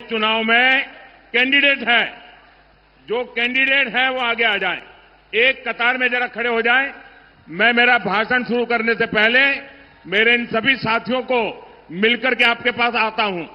चुनाव में कैंडिडेट है, जो कैंडिडेट है वो आगे आ जाए, एक कतार में जरा खड़े हो जाए। मैं मेरा भाषण शुरू करने से पहले मेरे इन सभी साथियों को मिलकर के आपके पास आता हूं।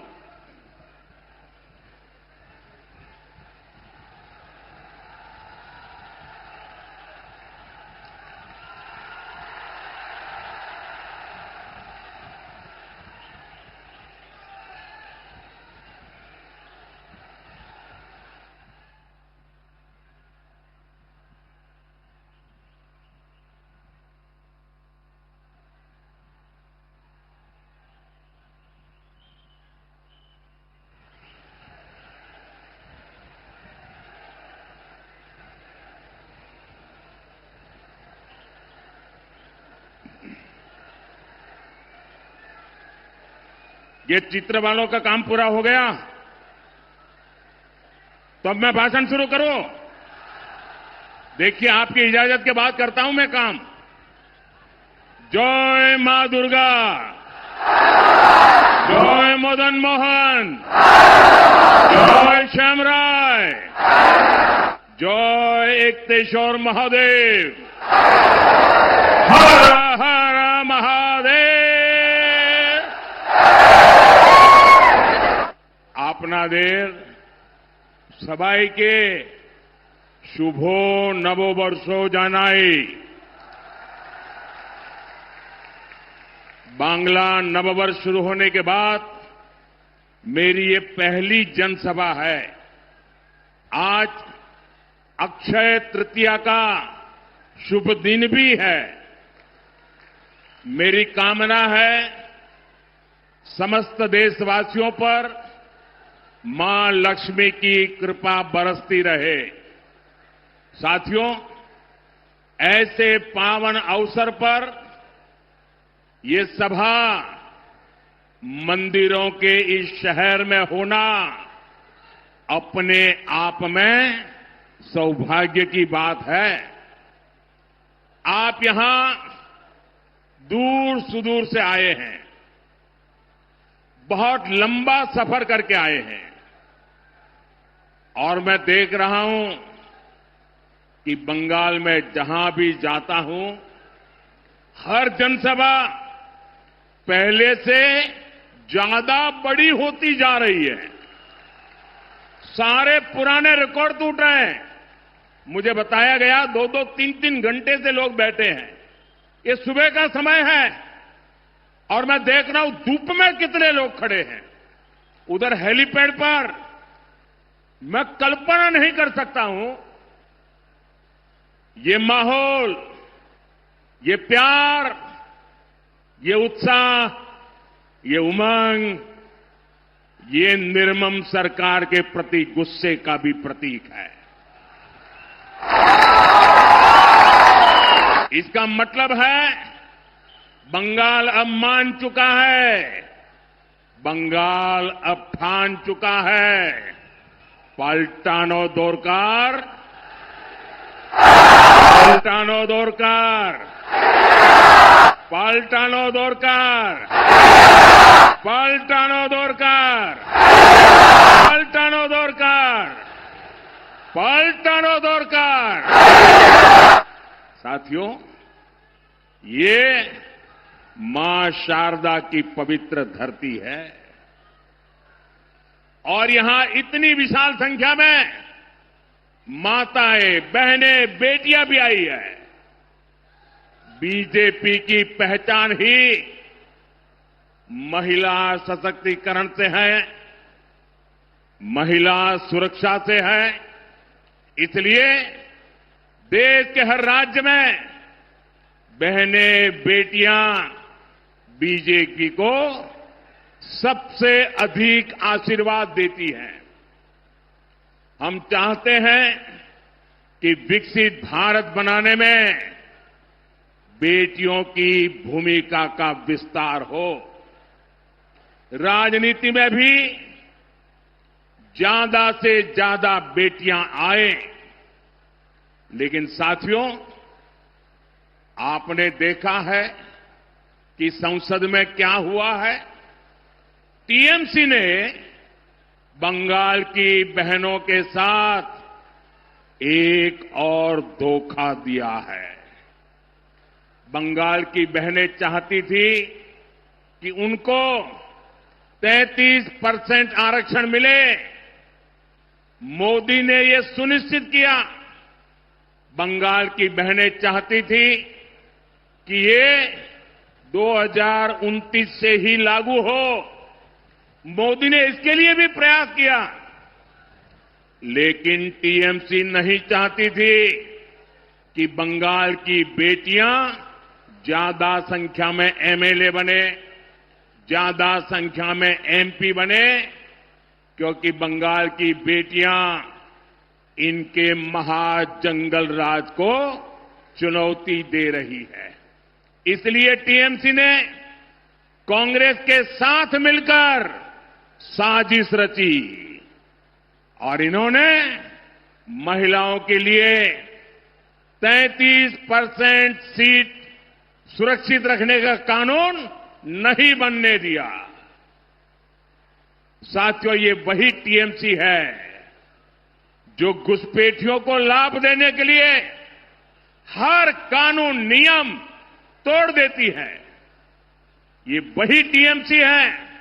ये चित्र वालों का काम पूरा हो गया, तो अब मैं भाषण शुरू करूं। देखिए, आपकी इजाजत के बाद करता हूं मैं काम। जय मां दुर्गा, जय मदन मोहन, जय श्यामराय, जय एकतेश्वर महादेव, हर हर महादेव। आपनादेर सबाइके शुभो नववर्षो जानाई। बांग्ला नववर्ष शुरू होने के बाद मेरी ये पहली जनसभा है। आज अक्षय तृतीया का शुभ दिन भी है। मेरी कामना है समस्त देशवासियों पर मां लक्ष्मी की कृपा बरसती रहे। साथियों, ऐसे पावन अवसर पर ये सभा मंदिरों के इस शहर में होना अपने आप में सौभाग्य की बात है। आप यहां दूर सुदूर से आए हैं, बहुत लंबा सफर करके आए हैं, और मैं देख रहा हूं कि बंगाल में जहां भी जाता हूं, हर जनसभा पहले से ज्यादा बड़ी होती जा रही है। सारे पुराने रिकॉर्ड टूट रहे हैं। मुझे बताया गया 2-2, 3-3 घंटे से लोग बैठे हैं। ये सुबह का समय है और मैं देख रहा हूं धूप में कितने लोग खड़े हैं। उधर हेलीपैड पर मैं कल्पना नहीं कर सकता हूं, ये माहौल, ये प्यार, ये उत्साह, ये उमंग, ये निर्मम सरकार के प्रति गुस्से का भी प्रतीक है। इसका मतलब है बंगाल अब मान चुका है, बंगाल अब ठान चुका है। पाल्टानो दोरकार, पाल्टानो दोरकार, पाल्टानो दोरकार, पाल्टानो दोरकार, पाल्टानो दोरकार, पाल्टानो दोरकार। साथियों, ये मां शारदा की पवित्र धरती है और यहां इतनी विशाल संख्या में माताएं, बहनें, बेटियां भी आई है। बीजेपी की पहचान ही महिला सशक्तिकरण से है, महिला सुरक्षा से है। इसलिए देश के हर राज्य में बहनें, बेटियां बीजेपी को सबसे अधिक आशीर्वाद देती हैं। हम चाहते हैं कि विकसित भारत बनाने में बेटियों की भूमिका का विस्तार हो। राजनीति में भी ज्यादा से ज्यादा बेटियां आए। लेकिन साथियों, आपने देखा है कि संसद में क्या हुआ है। टीएमसी ने बंगाल की बहनों के साथ एक और धोखा दिया है। बंगाल की बहनें चाहती थी कि उनको 33% आरक्षण मिले। मोदी ने यह सुनिश्चित किया। बंगाल की बहनें चाहती थी कि ये 2029 से ही लागू हो। मोदी ने इसके लिए भी प्रयास किया, लेकिन टीएमसी नहीं चाहती थी कि बंगाल की बेटियां ज्यादा संख्या में एमएलए बने, ज्यादा संख्या में एमपी बने, क्योंकि बंगाल की बेटियां इनके महाजंगल राज को चुनौती दे रही है। इसलिए टीएमसी ने कांग्रेस के साथ मिलकर साजिश रची और इन्होंने महिलाओं के लिए 33% सीट सुरक्षित रखने का कानून नहीं बनने दिया। साथियों, ये वही टीएमसी है जो घुसपैठियों को लाभ देने के लिए हर कानून नियम तोड़ देती है। ये वही टीएमसी है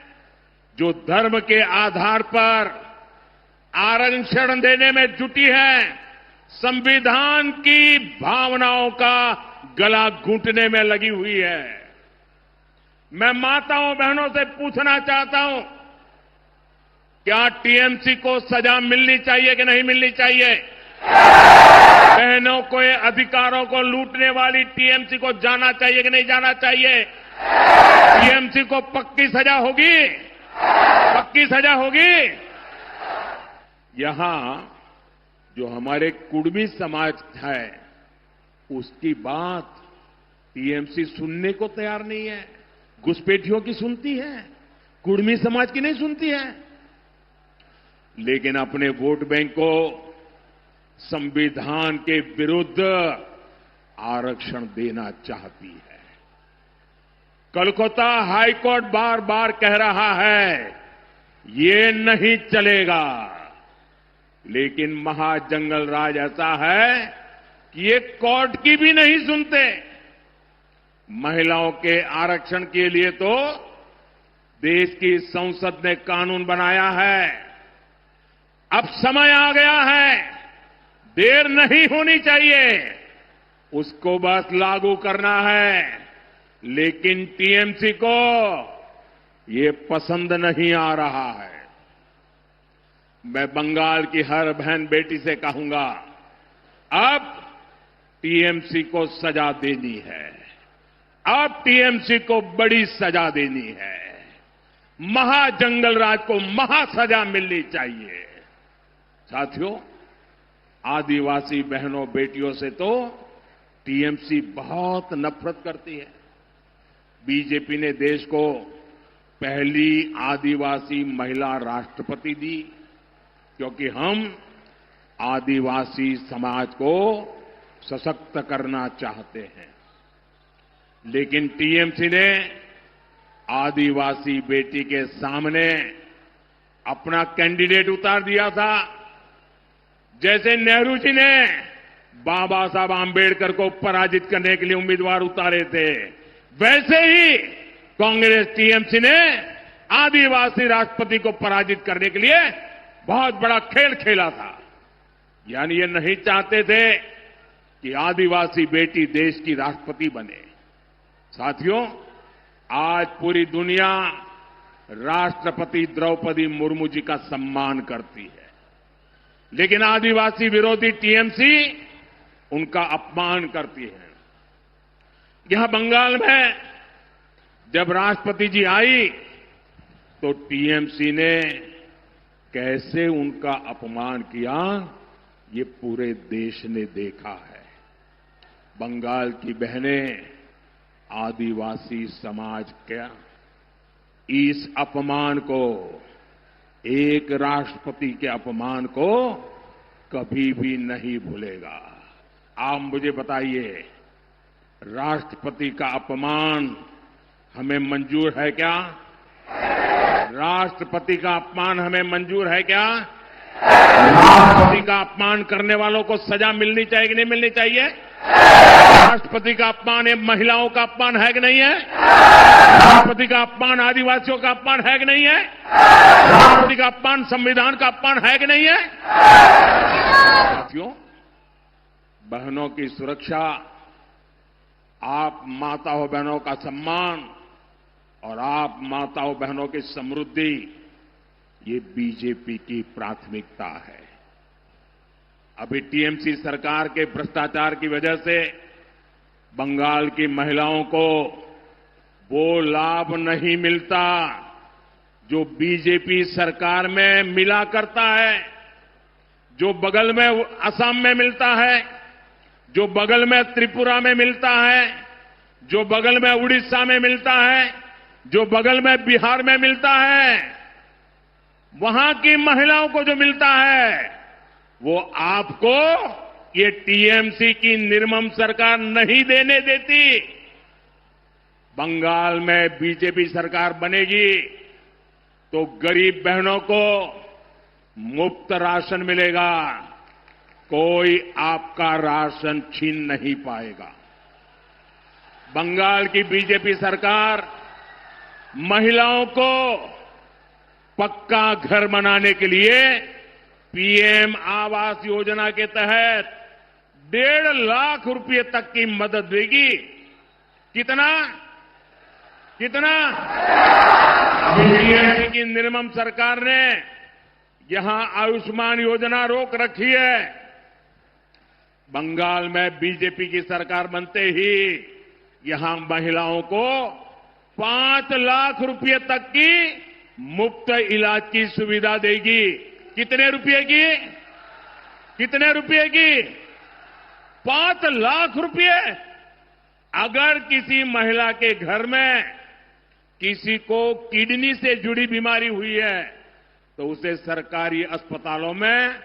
जो धर्म के आधार पर आरक्षण देने में जुटी है, संविधान की भावनाओं का गला घुटने में लगी हुई है। मैं माताओं बहनों से पूछना चाहता हूं, क्या टीएमसी को सजा मिलनी चाहिए कि नहीं मिलनी चाहिए? बहनों के अधिकारों को लूटने वाली टीएमसी को जाना चाहिए कि नहीं जाना चाहिए? टीएमसी को पक्की सजा होगी? पक्की सजा होगी? यहां जो हमारे कुड़मी समाज है, उसकी बात टीएमसी सुनने को तैयार नहीं है। घुसपैठियों की सुनती है, कुड़मी समाज की नहीं सुनती है। लेकिन अपने वोट बैंक को संविधान के विरुद्ध आरक्षण देना चाहती है। कोलकाता हाईकोर्ट बार बार कह रहा है ये नहीं चलेगा, लेकिन महाजंगल राज ऐसा है कि ये कोर्ट की भी नहीं सुनते। महिलाओं के आरक्षण के लिए तो देश की संसद ने कानून बनाया है। अब समय आ गया है, देर नहीं होनी चाहिए, उसको बस लागू करना है। लेकिन टीएमसी को ये पसंद नहीं आ रहा है। मैं बंगाल की हर बहन बेटी से कहूंगा, अब टीएमसी को सजा देनी है। अब टीएमसी को बड़ी सजा देनी है। महाजंगल राज को महासजा मिलनी चाहिए। साथियों, आदिवासी बहनों बेटियों से तो टीएमसी बहुत नफरत करती है। बीजेपी ने देश को पहली आदिवासी महिला राष्ट्रपति दी, क्योंकि हम आदिवासी समाज को सशक्त करना चाहते हैं। लेकिन टीएमसी ने आदिवासी बेटी के सामने अपना कैंडिडेट उतार दिया था। जैसे नेहरू जी ने बाबा साहब आंबेडकर को पराजित करने के लिए उम्मीदवार उतारे थे, वैसे ही कांग्रेस टीएमसी ने आदिवासी राष्ट्रपति को पराजित करने के लिए बहुत बड़ा खेल खेला था। यानी ये नहीं चाहते थे कि आदिवासी बेटी देश की राष्ट्रपति बने। साथियों, आज पूरी दुनिया राष्ट्रपति द्रौपदी मुर्मू जी का सम्मान करती है, लेकिन आदिवासी विरोधी टीएमसी उनका अपमान करती है। यहां बंगाल में जब राष्ट्रपति जी आई तो टीएमसी ने कैसे उनका अपमान किया, ये पूरे देश ने देखा है। बंगाल की बहनें, आदिवासी समाज क्या इस अपमान को, एक राष्ट्रपति के अपमान को कभी भी नहीं भूलेगा। आप मुझे बताइए, राष्ट्रपति का अपमान हमें मंजूर है क्या? राष्ट्रपति का अपमान हमें मंजूर है क्या? राष्ट्रपति का अपमान करने वालों को सजा मिलनी चाहिए कि नहीं मिलनी चाहिए? राष्ट्रपति का अपमान ये महिलाओं का अपमान है कि नहीं है? राष्ट्रपति का अपमान आदिवासियों का अपमान है कि नहीं है? राष्ट्रपति का अपमान संविधान का अपमान है कि नहीं है? साथियों, बहनों की सुरक्षा, आप माताओं बहनों का सम्मान और आप माताओं बहनों की समृद्धि, ये बीजेपी की प्राथमिकता है। अभी टीएमसी सरकार के भ्रष्टाचार की वजह से बंगाल की महिलाओं को वो लाभ नहीं मिलता जो बीजेपी सरकार में मिला करता है, जो बगल में असम में मिलता है, जो बगल में त्रिपुरा में मिलता है, जो बगल में उड़ीसा में मिलता है, जो बगल में बिहार में मिलता है। वहां की महिलाओं को जो मिलता है वो आपको ये टीएमसी की निर्मम सरकार नहीं देने देती। बंगाल में बीजेपी सरकार बनेगी तो गरीब बहनों को मुफ्त राशन मिलेगा, कोई आपका राशन छीन नहीं पाएगा। बंगाल की बीजेपी सरकार महिलाओं को पक्का घर बनाने के लिए पीएम आवास योजना के तहत 1.5 लाख रुपए तक की मदद देगी। कितना टीएमसी की निर्मम सरकार ने यहां आयुष्मान योजना रोक रखी है। बंगाल में बीजेपी की सरकार बनते ही यहां महिलाओं को 5 लाख रुपए तक की मुफ्त इलाज की सुविधा देगी। कितने रुपए की? 5 लाख रुपए। अगर किसी महिला के घर में किसी को किडनी से जुड़ी बीमारी हुई है तो उसे सरकारी अस्पतालों में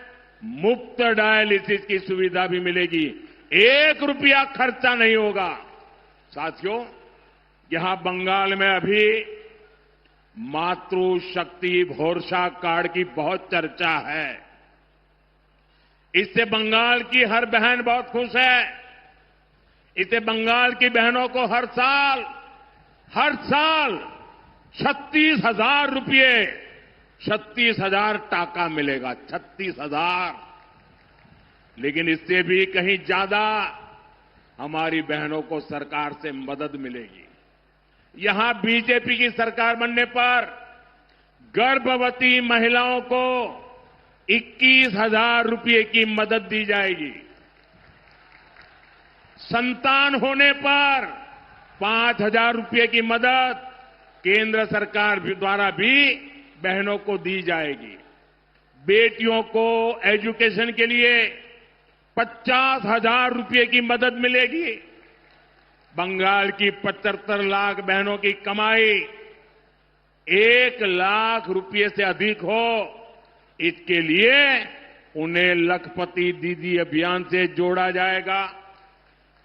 मुफ्त डायलिसिस की सुविधा भी मिलेगी। 1 रुपया खर्चा नहीं होगा। साथियों, यहां बंगाल में अभी मातृशक्ति भरोसा कार्ड की बहुत चर्चा है। इससे बंगाल की हर बहन बहुत खुश है। इससे बंगाल की बहनों को हर साल 36,000 रुपये, 36,000 टाका मिलेगा। 36,000। लेकिन इससे भी कहीं ज्यादा हमारी बहनों को सरकार से मदद मिलेगी। यहां बीजेपी की सरकार बनने पर गर्भवती महिलाओं को 21,000 रुपये की मदद दी जाएगी। संतान होने पर 5,000 रुपये की मदद केंद्र सरकार द्वारा भी बहनों को दी जाएगी। बेटियों को एजुकेशन के लिए 50,000 रुपये की मदद मिलेगी। बंगाल की 75 लाख बहनों की कमाई 1 लाख रुपये से अधिक हो, इसके लिए उन्हें लखपति दीदी अभियान से जोड़ा जाएगा।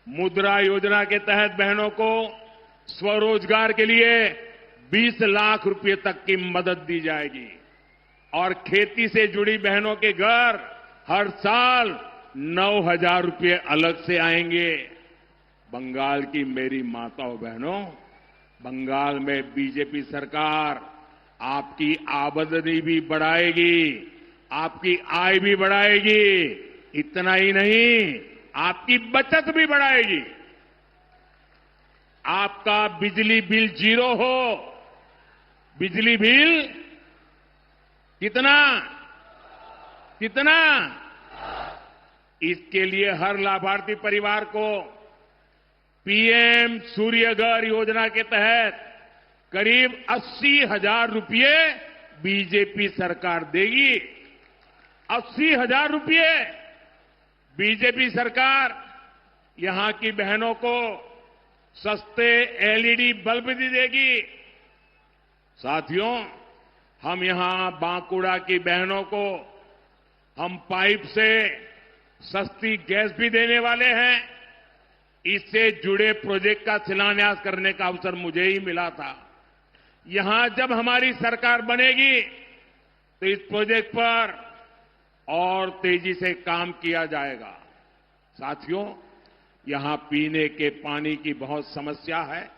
मुद्रा योजना के तहत बहनों को स्वरोजगार के लिए 20 लाख रुपये तक की मदद दी जाएगी। और खेती से जुड़ी बहनों के घर हर साल 9,000 रुपये अलग से आएंगे। बंगाल की मेरी माताओं बहनों, बंगाल में बीजेपी सरकार आपकी आमदनी भी बढ़ाएगी, आपकी आय भी बढ़ाएगी। इतना ही नहीं, आपकी बचत भी बढ़ाएगी। आपका बिजली बिल 0 हो। बिजली बिल कितना? इसके लिए हर लाभार्थी परिवार को पीएम सूर्यघर योजना के तहत करीब 80,000 रुपये बीजेपी सरकार देगी। 80,000 रुपये बीजेपी सरकार यहां की बहनों को सस्ते एलईडी बल्ब भी देगी। साथियों, हम यहां बांकुड़ा की बहनों को हम पाइप से सस्ती गैस भी देने वाले हैं। इससे जुड़े प्रोजेक्ट का शिलान्यास करने का अवसर मुझे ही मिला था। यहां जब हमारी सरकार बनेगी तो इस प्रोजेक्ट पर और तेजी से काम किया जाएगा। साथियों, यहां पीने के पानी की बहुत समस्या है।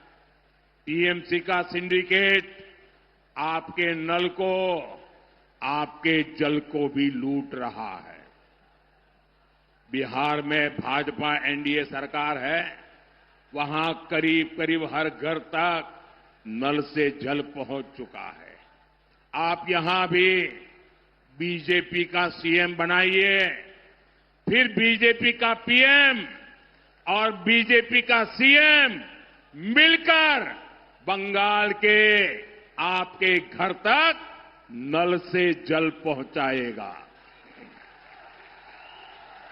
टीएमसी का सिंडिकेट आपके नल को, आपके जल को भी लूट रहा है। बिहार में भाजपा एनडीए सरकार है, वहां करीब करीब हर घर तक नल से जल पहुंच चुका है। आप यहां भी बीजेपी का सीएम बनाइए, फिर बीजेपी का पीएम और बीजेपी का सीएम मिलकर बंगाल के आपके घर तक नल से जल पहुंचाएगा।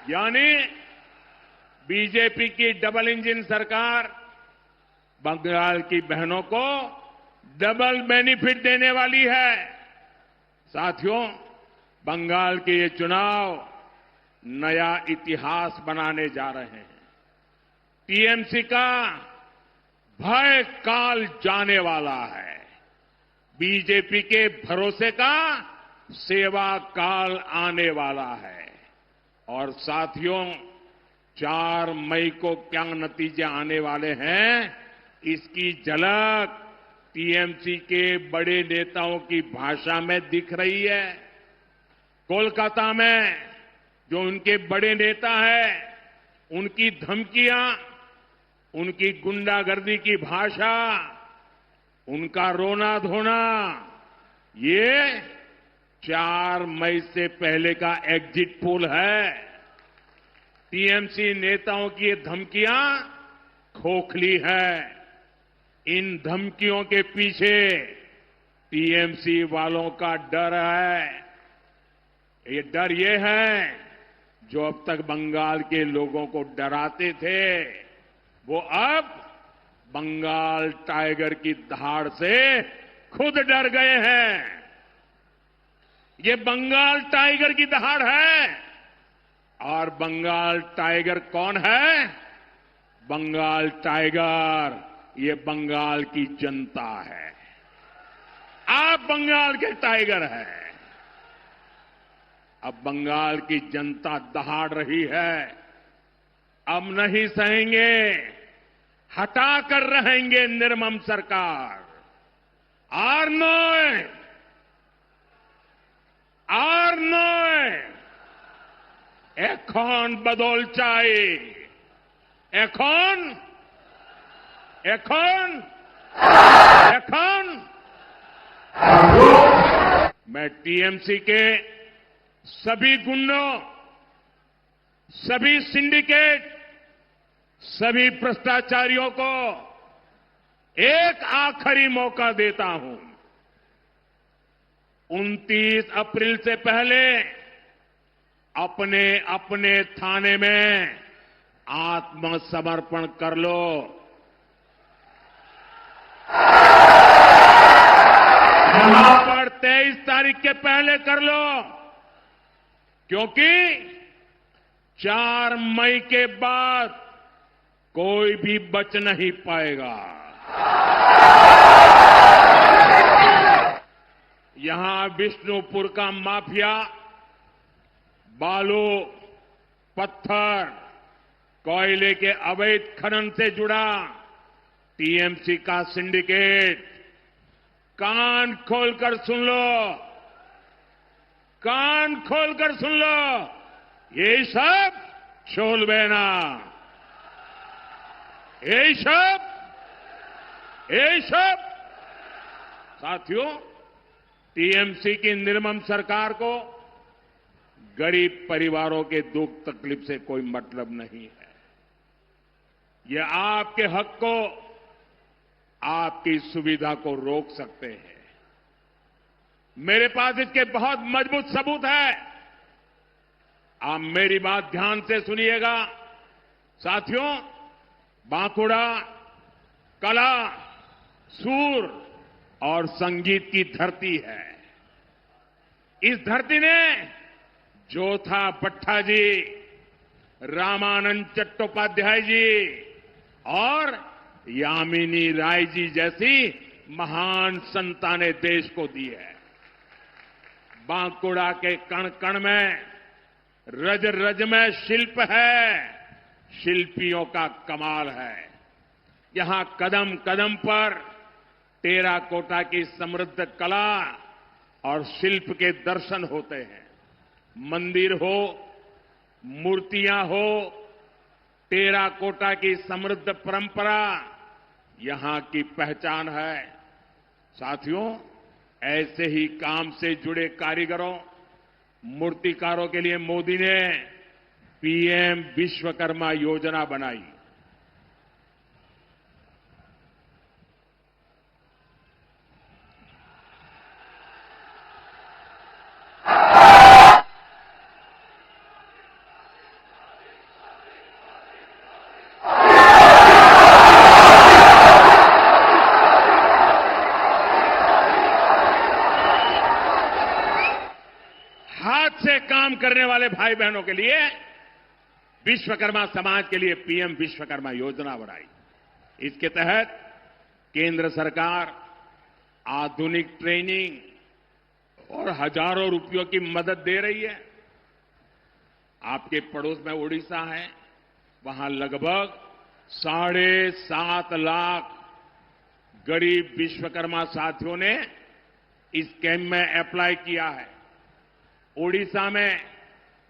यानी बीजेपी की डबल इंजन सरकार बंगाल की बहनों को डबल बेनिफिट देने वाली है। साथियों, बंगाल के ये चुनाव नया इतिहास बनाने जा रहे हैं। टीएमसी का भय काल जाने वाला है। बीजेपी के भरोसे का सेवा काल आने वाला है। और साथियों, 4 मई को क्या नतीजे आने वाले हैं, इसकी झलक टीएमसी के बड़े नेताओं की भाषा में दिख रही है। कोलकाता में जो उनके बड़े नेता हैं, उनकी धमकियां, उनकी गुंडागर्दी की भाषा, उनका रोना धोना, ये 4 मई से पहले का एग्जिट पोल है। टीएमसी नेताओं की ये धमकियां खोखली है। इन धमकियों के पीछे टीएमसी वालों का डर है। ये डर ये है, जो अब तक बंगाल के लोगों को डराते थे, वो अब बंगाल टाइगर की दहाड़ से खुद डर गए हैं। ये बंगाल टाइगर की दहाड़ है। और बंगाल टाइगर कौन है? बंगाल टाइगर ये बंगाल की जनता है। आप बंगाल के टाइगर हैं। अब बंगाल की जनता दहाड़ रही है। अब नहीं सहेंगे, हटाकर रहेंगे निर्मम सरकार। আর নয়, এখন বদল চাই। এখন मैं टीएमसी के सभी गुंडों, सभी सिंडिकेट, सभी भ्रष्टाचारियों को एक आखिरी मौका देता हूं। 29 अप्रैल से पहले अपने अपने थाने में आत्मसमर्पण कर लो। यहां पर 23 तारीख के पहले कर लो, क्योंकि 4 मई के बाद कोई भी बच नहीं पाएगा। यहां विष्णुपुर का माफिया बालू, पत्थर, कोयले के अवैध खनन से जुड़ा टीएमसी का सिंडिकेट, कान खोलकर सुन लो, कान खोलकर सुन लो, ये सब छोलबेना, ये सब साथियों, टीएमसी की निर्मम सरकार को गरीब परिवारों के दुख तकलीफ से कोई मतलब नहीं है। ये आपके हक को, आपकी सुविधा को रोक सकते हैं। मेरे पास इसके बहुत मजबूत सबूत है। आप मेरी बात ध्यान से सुनिएगा। साथियों, बांकुड़ा कला, सूर और संगीत की धरती है। इस धरती ने जोथा भट्टा जी, रामानंद चट्टोपाध्याय जी और यामिनी राय जी जैसी महान संता ने देश को दी है। बांकुड़ा के कण कण में, रज रज में शिल्प है, शिल्पियों का कमाल है। यहां कदम कदम पर टेराकोटा की समृद्ध कला और शिल्प के दर्शन होते हैं। मंदिर हो, मूर्तियां हो, टेराकोटा की समृद्ध परंपरा यहां की पहचान है। साथियों, ऐसे ही काम से जुड़े कारीगरों, मूर्तिकारों के लिए मोदी ने पीएम विश्वकर्मा योजना बनाई। हाथ से काम करने वाले भाई बहनों के लिए विश्वकर्मा समाज के लिए पीएम विश्वकर्मा योजना बनाई। इसके तहत केंद्र सरकार आधुनिक ट्रेनिंग और हजारों रुपयों की मदद दे रही है। आपके पड़ोस में ओडिशा है, वहां लगभग 7.5 लाख गरीब विश्वकर्मा साथियों ने इस कैंप में अप्लाई किया है। ओडिशा में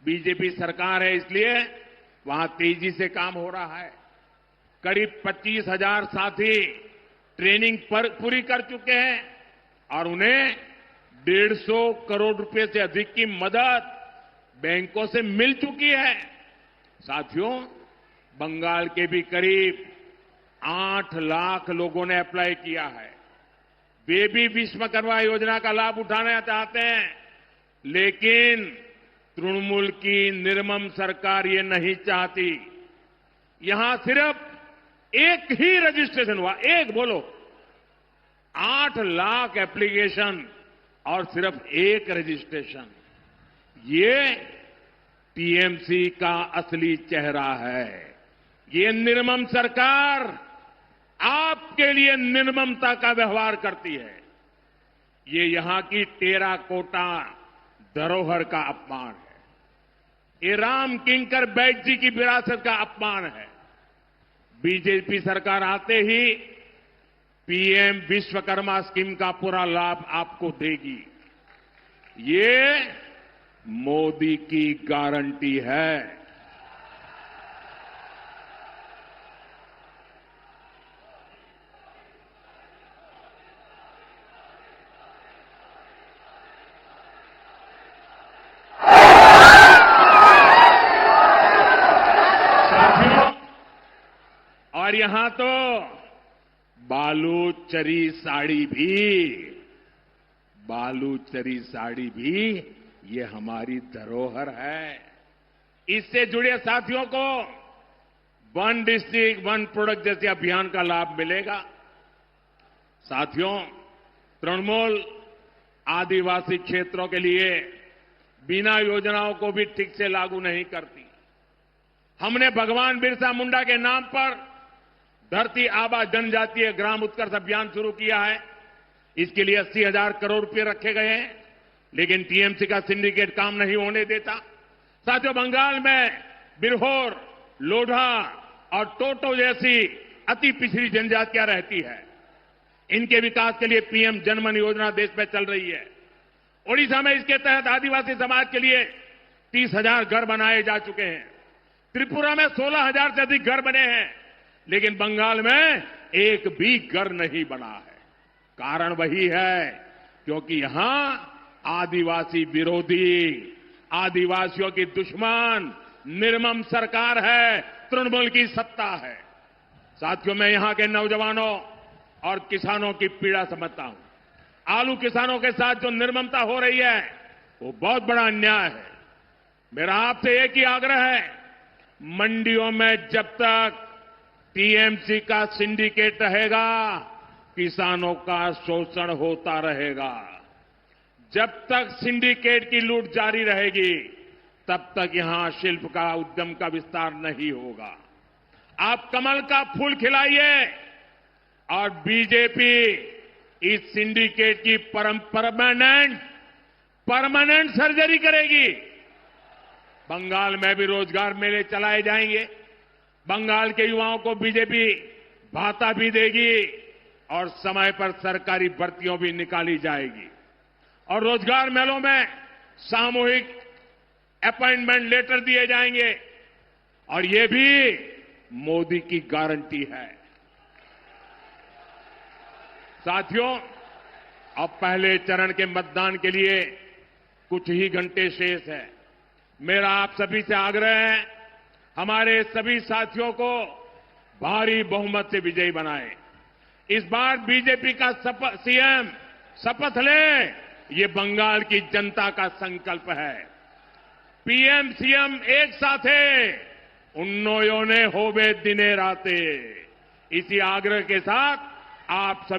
बीजेपी सरकार है, इसलिए वहां तेजी से काम हो रहा है। करीब 25,000 साथी ट्रेनिंग पूरी कर चुके हैं और उन्हें 150 करोड़ रुपए से अधिक की मदद बैंकों से मिल चुकी है। साथियों, बंगाल के भी करीब 8 लाख लोगों ने अप्लाई किया है। वे भी विश्वकर्मा योजना का लाभ उठाना चाहते हैं, लेकिन तृणमूल की निर्मम सरकार ये नहीं चाहती। यहां सिर्फ एक ही रजिस्ट्रेशन हुआ, एक बोलो, 8 लाख एप्लीकेशन और सिर्फ एक रजिस्ट्रेशन। ये टीएमसी का असली चेहरा है। ये निर्मम सरकार आपके लिए निर्ममता का व्यवहार करती है। ये यहां की टेराकोटा धरोहर का अपमान है। ये राम किंकर बैठ जी की विरासत का अपमान है। बीजेपी सरकार आते ही पीएम विश्वकर्मा स्कीम का पूरा लाभ आपको देगी। ये मोदी की गारंटी है। और यहां तो बालूचरी साड़ी भी ये हमारी धरोहर है। इससे जुड़े साथियों को वन डिस्ट्रिक्ट वन प्रोडक्ट जैसे अभियान का लाभ मिलेगा। साथियों, तृणमूल आदिवासी क्षेत्रों के लिए बिना योजनाओं को भी ठीक से लागू नहीं करती। हमने भगवान बिरसा मुंडा के नाम पर धरती आबा जनजातीय ग्राम उत्कर्ष अभियान शुरू किया है। इसके लिए 80,000 करोड़ रुपए रखे गए हैं, लेकिन टीएमसी का सिंडिकेट काम नहीं होने देता। साथियों, बंगाल में बिरहोर, लोढ़ा और टोटो जैसी अति पिछड़ी जनजातियां रहती है। इनके विकास के लिए पीएम जनमन योजना देश में चल रही है। ओडिशा में इसके तहत आदिवासी समाज के लिए 30,000 घर बनाए जा चुके हैं। त्रिपुरा में 16,000 से अधिक घर बने हैं, लेकिन बंगाल में एक भी घर नहीं बना है। कारण वही है क्योंकि यहां आदिवासी विरोधी, आदिवासियों की दुश्मन निर्मम सरकार है, तृणमूल की सत्ता है। साथियों, मैं यहां के नौजवानों और किसानों की पीड़ा समझता हूं। आलू किसानों के साथ जो निर्ममता हो रही है वो बहुत बड़ा अन्याय है। मेरा आपसे एक ही आग्रह है, मंडियों में जब तक टीएमसी का सिंडिकेट रहेगा, किसानों का शोषण होता रहेगा। जब तक सिंडिकेट की लूट जारी रहेगी, तब तक यहां शिल्प का, उद्यम का विस्तार नहीं होगा। आप कमल का फूल खिलाइए और बीजेपी इस सिंडिकेट की परमानेंट सर्जरी करेगी। बंगाल में भी रोजगार मेले चलाए जाएंगे। बंगाल के युवाओं को बीजेपी भाता भी देगी और समय पर सरकारी भर्तियों भी निकाली जाएगी। और रोजगार मेलों में सामूहिक अपॉइंटमेंट लेटर दिए जाएंगे। और ये भी मोदी की गारंटी है। साथियों, अब पहले चरण के मतदान के लिए कुछ ही घंटे शेष है। मेरा आप सभी से आग्रह है, हमारे सभी साथियों को भारी बहुमत से विजयी बनाएं। इस बार बीजेपी का सीएम शपथ ले, ये बंगाल की जनता का संकल्प है। पीएम सीएम एक साथ है, उन्नोयों ने होवे दिने राते। इसी आग्रह के साथ आप सब